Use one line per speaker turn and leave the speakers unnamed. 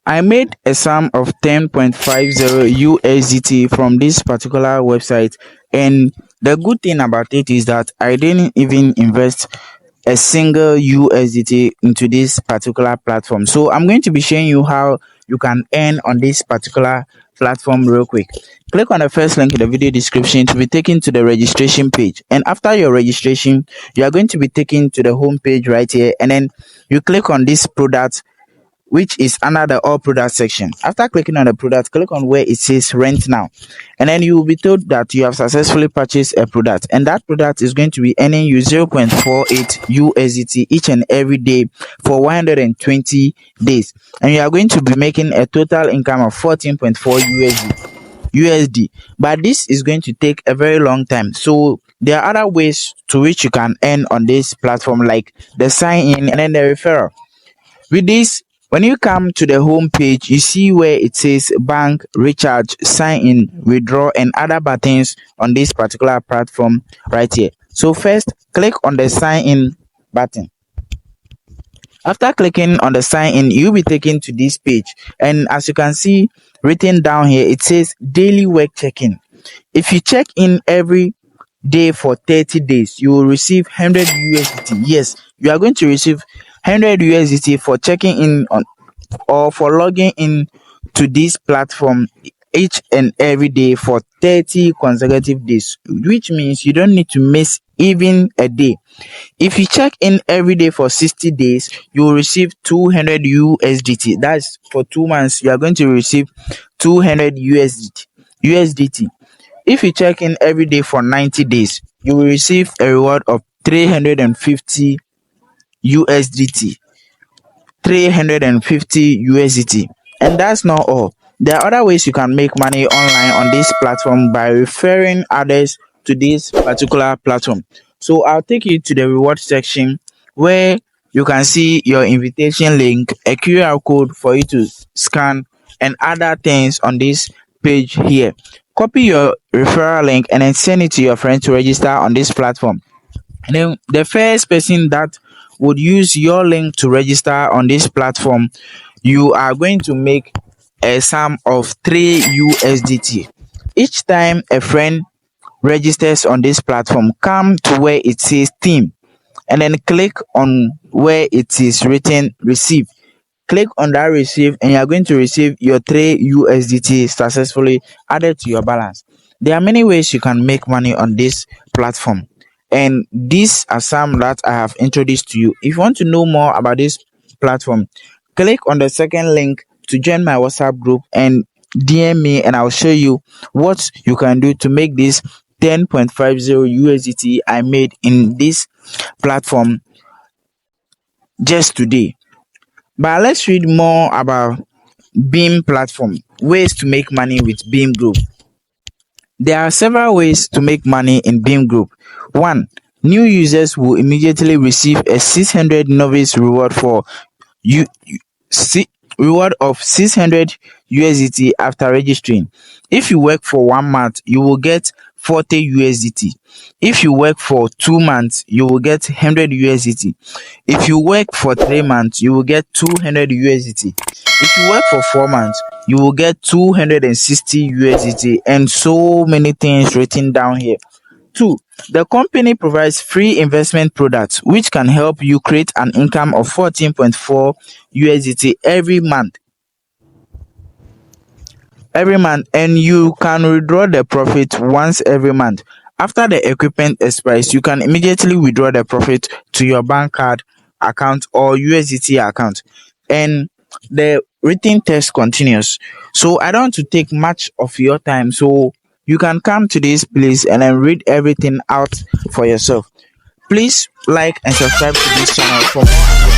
I made a sum of 10.50 USDT from this particular website, and the good thing about it is that I didn't even invest a single USDT into this particular platform. So I'm going to be showing you how you can earn on this particular platform real quick. Click on the first link in the video description to be taken to the registration page, and after your registration you are going to be taken to the home page right here, and then you click on this product, which is under the all product section. After clicking on the product, click on where it says rent now, and then you will be told that you have successfully purchased a product, and that product is going to be earning you 0.48 USDT each and every day for 120 days, and you are going to be making a total income of 14.4 USD. But this is going to take a very long time, so there are other ways to which you can earn on this platform, like the sign in and then the referral. With this, when you come to the home page, you see where it says bank, recharge, sign in, withdraw, and other buttons on this particular platform right here. So first, click on the sign in button. After clicking on the sign in, you'll be taken to this page, and as you can see written down here, it says daily work check-in. If you check in every day for 30 days, you will receive 100 USDT. Yes, you are going to receive 100 USDT for checking in on or for logging in to this platform each and every day for 30 consecutive days, which means you don't need to miss even a day. If you check in every day for 60 days, you will receive 200 USDT. That's for 2 months, you are going to receive 200 USDT. If you check in every day for 90 days, you will receive a reward of 350 USDT. 350 USDT. And that's not all. There are other ways you can make money online on this platform by referring others to this particular platform. So I'll take you to the reward section where you can see your invitation link, a QR code for you to scan, and other things on this page here. Copy your referral link and then send it to your friend to register on this platform. And then the first person that would use your link to register on this platform, you are going to make a sum of 3 USDT. Each time a friend registers on this platform, come to where it says team and then click on where it is written receive. Click on that receive, and you are going to receive your 3 USDT successfully added to your balance. There are many ways you can make money on this platform, and these are some that I have introduced to you. If you want to know more about this platform, click on the second link to join my WhatsApp group and DM me, and I'll show you what you can do to make this 10.50 USDT I made in this platform just today. But let's read more about Beam platform, ways to make money with Beam Group. There are several ways to make money in Beam Group. 1. New users will immediately receive a 600 novice reward for reward of 600 USDT after registering. If you work for 1 month, you will get 40 USDT. If you work for 2 months, you will get 100 USDT. If you work for 3 months, you will get 200 USDT. If you work for 4 months, you will get 260 USDT, and so many things written down here. 2. The company provides free investment products which can help you create an income of 14.4 USDT every month, and you can withdraw the profit once every month. After the equipment expires, you can immediately withdraw the profit to your bank card account or USDT account, and the written test continues. So I don't want to take much of your time, so you can come to this place and then read everything out for yourself. Please like and subscribe to this channel for more.